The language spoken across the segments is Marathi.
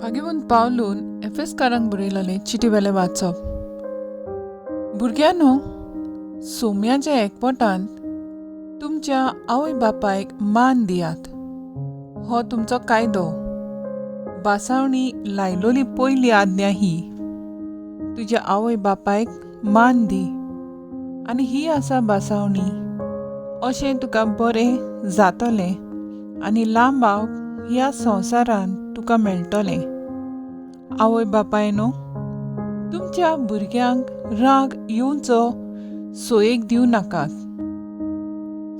आगेवन पावलून एफेसकारांक बरयलेलें चिटीवेलें वाचप. भुरग्यांनो, सोम्याच्या एकपोटांत तुमच्या आवय बापायक मान दियात. हो तुमचो कायदो. बासावणी लायलोली पयली आज्ञा ही, तुज्या आवय बापायक मान दी. आनी ही आसा बासावणी, अशें तुका बरें जातलें आनी लांबाव ह्या संवसारांत तुका मेळटलें. आवय बापायनो, तुमच्या भुरग्यांक राग येवचो सोयेक दिवं नाकात.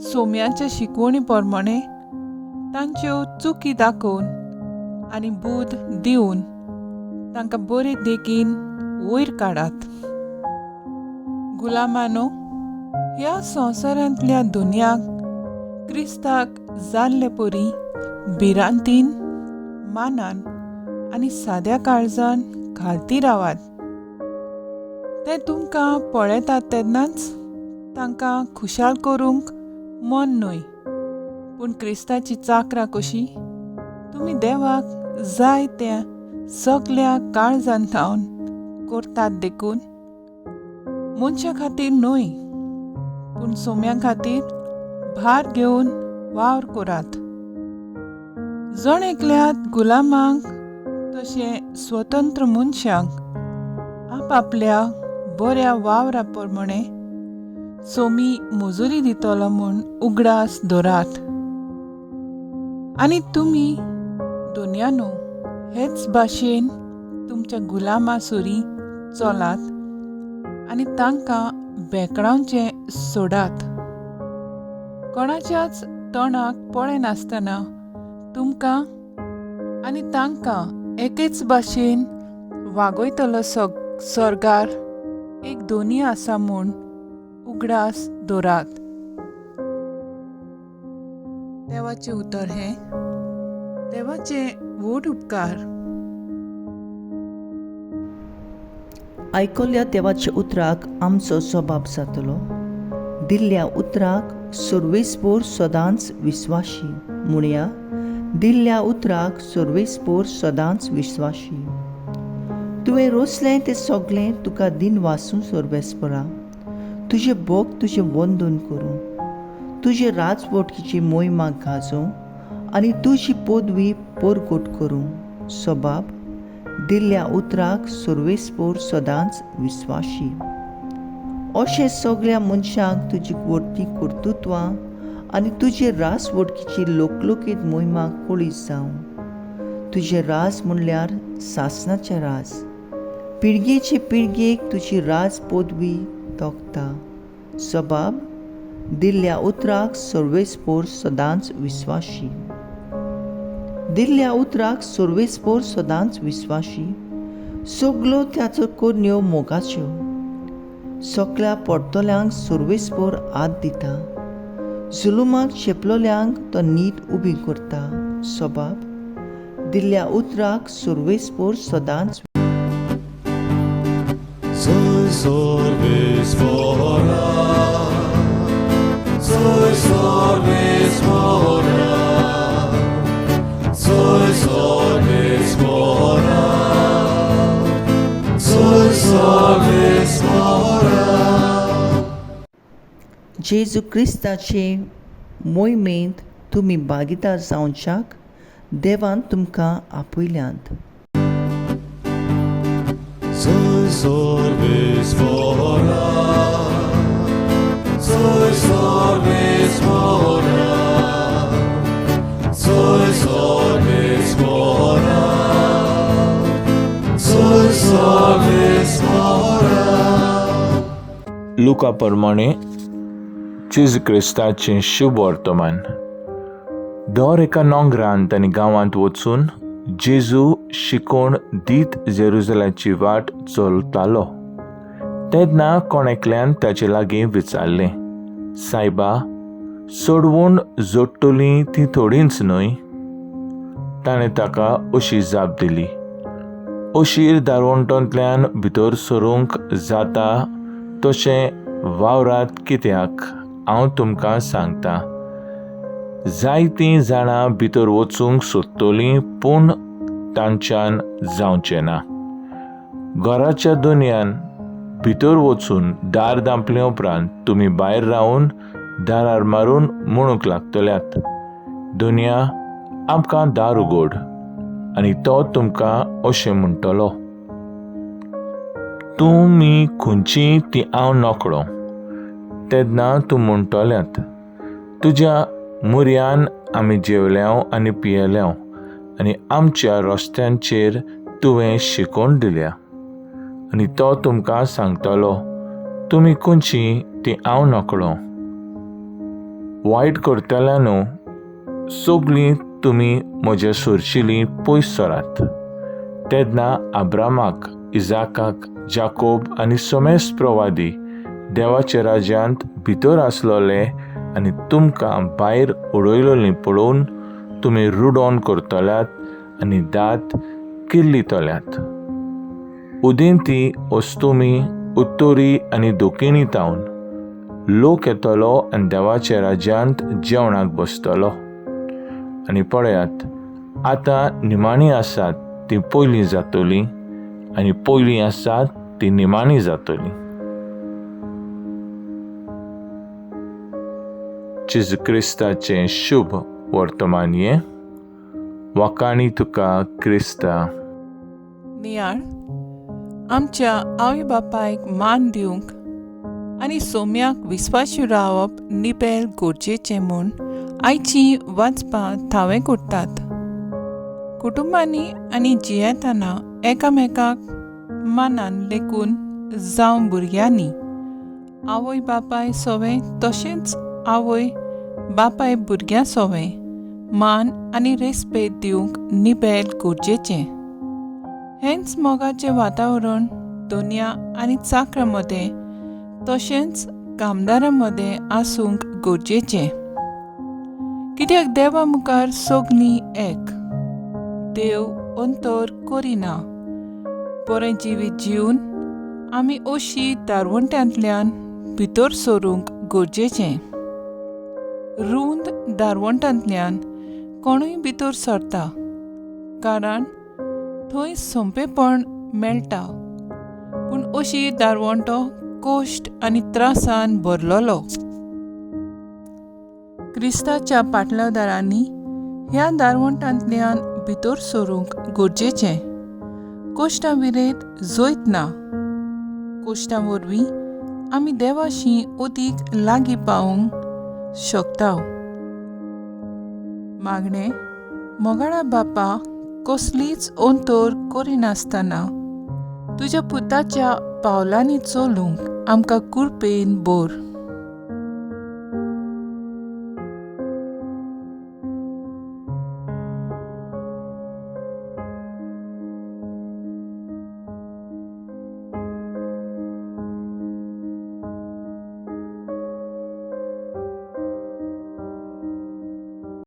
सोम्याच्या शिकवणी प्रमाणे तांच्यो चुकी दाखोवन आनी बूद दिवन तांकां बरे देकीन वयर काडात. गुलामानो, ह्या संवसारांतल्या दुनयाक क्रिस्ताक जाल्ले परी भिरांतीन, मानान आनी साद्या काळजान घालती रावात. ते तुमकां पळयतात तेन्नाच तांकां खुशाल करूंक मन न्हय, पूण क्रिस्ताची चाकरां कशी तुमी देवाक जाय त्या सगल्या काळजान थावन करतात देखून. मनशा खातीर न्हय, पूण सोम्यां खातीर भार घेवन वावर करात. जण एकल्यात गुलामांक तशें स्वतंत्र मनशांक आपआपल्या बऱ्या वावरा प्रमाणे सोमी मजुरी दितलो म्हूण उगडास दवरात. आनी तुमी दोनयानो हेच भाशेन तुमच्या गुलामा सुरी चलात आनी तांकां बेकडावचें सोडात. कोणाच्याच तोंडाक पळय नासतना तुमकां आनी तांकां एकेच भाशेन वागयतलो सरकार एक दोनी आसा म्हूण उगडास दवरात. देवाचें उतर हें. देवाचे व्हड उपकार. आयकल्ल्या देवाच्या उतराक आमचो सबाब जातलो. दिल्ल्या उतराक सर्वेस्पोर सदांच विस्वाशी. म्हणया, दिल्ल्या उतराक सर्वेस्पोर सदांच विस्वाशी. तुवें रोसलें तें सगळें तुका दिन वासूं सर्वेस्परा. तुजे भोग तुजें वंदन करूं, तुजे राजवटकीची मोहिमा गाजोवं आनी तुजी पदवी परगट करूं. सबाब, दिल्ल्या उतराक सर्वेस्पोर सदांच विस्वाशी. अशें सगळ्या मनशांक तुजी व्हडली कर्तुत्वां आनी तुजे राजवटकीची लोकलोकीत मोहिमा कळीत जावं. तुजें राज म्हणल्यार सासणाचें राज. पिळगेचे पिळगेक तुजी राज पदवी तोखता. सबाब, दिल्ल्या उतराक सर्वेस्पोर सदांच विस्वाशी. दिल्ल्या उतराक सर्वेस्पोर सदांच विस्वाशी. सगळ्यो त्याचो कन्यो मोगाच्यो. सगळ्या पडतल्यांक सर्वेस्पोर आद दिता. जुलुमाक चेपलोल्यांक तो नीट उबी करता. सबाब, दिल्ल्या उतराक सर्वेस्पोर सदांच. Soy sorvespora, soy sorvespora, soy sorvespora, soy sorvespora. जेजू क्रिस्ताचे मोहिमेंत तुमी भागीदार जावच्याक देवान तुमकां आपयल्यांत. Soy sorvespora, soy sorvespora, soy sorvespora, soy sorvespora. लुका प्रमाणे जेजू क्रिस्ताचें शुभ वर्तमान. दर एका नोंगरांत आनी गांवांत वचून जेजू शिकोवन दीत जेरुजलाची वाट चलतालो. तेन्ना कोणेकल्यान ताचे लागीं विचारलें, सायबा, सोडवून जोडटलीं तीं थोडींच न्हय? ताणें ताका अशी जाप दिली, अशीर दारवंटांतल्यान भितर सरूंक जाता तशें वावरात, कित्याक हांव तुमकां सांगतां, जायतीं जाणां भितर वचूंक सोदतलीं पूण तांच्यान जावचें ना. घराच्या दोनयान भितर वचून दार धांपले उपरांत तुमी भायर रावन दारार मारून म्हणूंक लागतल्यात, दोनया आमकां दार उगड, आनी तो तुमकां अशें म्हणटलो, तुमी खंयची ती हांव नोकळो. तेन्ना तूं म्हणटल्यात, तुज्या मुर्यान आमी जेवल्यांव आनी पियेल्यांव, आनी आमच्या रस्त्यांचेर तुवें शिकोवन दिल्या. आनी तो तुमकां सांगतलो, तुमी खंयची ती हांव नोकळो. वायट करतल्यांनो, सगळीं तुमी म्हज्या सोरचिलीं पयस सरात. तेन्ना अब्रामाक, इजाकाक, जाकोब आनी समेस्त प्रवादी देवाच्या राज्यांत भितर आसलोले आनी तुमकां भायर उडयलोलीं पळोवन तुमी रुडोन करतल्यात आनी दात किर्लितल्यात. उदेंती तुमी उत्तरी आनी दोखिणी तावन लोक येतलो आनी देवाच्या राज्यांत जेवणाक बसतलो. आनी पळयात, आतां निमाणीं आसात तीं पयलीं जातलीं, आनी पयलीं आसात तीं निमाणीं जातलीं. जेजू क्रिस्ताचें शुभ वर्तमान हें. वाकाणी तुका क्रिस्ता. नियाळ आमच्या आवय बापायक मान दिवंक आनी सोम्याक विस्वासू रावप निबेल गरजेचें म्हूण आयची वाचपां थावें करतात. कुटुंबांनी आनी जियेतना एकामेकाक मानान लेकून जावं भुरग्यांनी आवय बापाय सोवें तशेंच आवय बापाय भुरग्यां सोवें मान आनी रेस्पेद दिवंक निबेल गरजेचें. हेंच मोगाचें वातावरण दोनया आनी चाकरा मदें तशेंच कामदारां मदें आसूंक गरजेचें. कित्याक देवा मुखार सगळीं एक. देव अंतर करिना. बरें जिवीत जिवन आमी अशी दारवंट्यांतल्यान भितर सरूंक गरजेचें. रुंद दारवंटांतल्यान कोणूय भितर सरता, कारण थंय सोंपेपण मेळटा. पूण अशी दारवंटो कोश्ट आनी त्रासान भरलोलो. क्रिस्ताच्या पाटलादारांनी ह्या दारवंटांतल्यान भितर सरूंक गरजेचें. कोश्टां विरेत जोयतना. कोश्टां वरवीं आमी देवाशी अदीक लागीं पावूंक शकता. मागणें, मोगाळा बापा, कसलीच अंतर करिनासतना तुज्या पुताच्या पावलांनी चलूंक आमकां कृपेन बोर.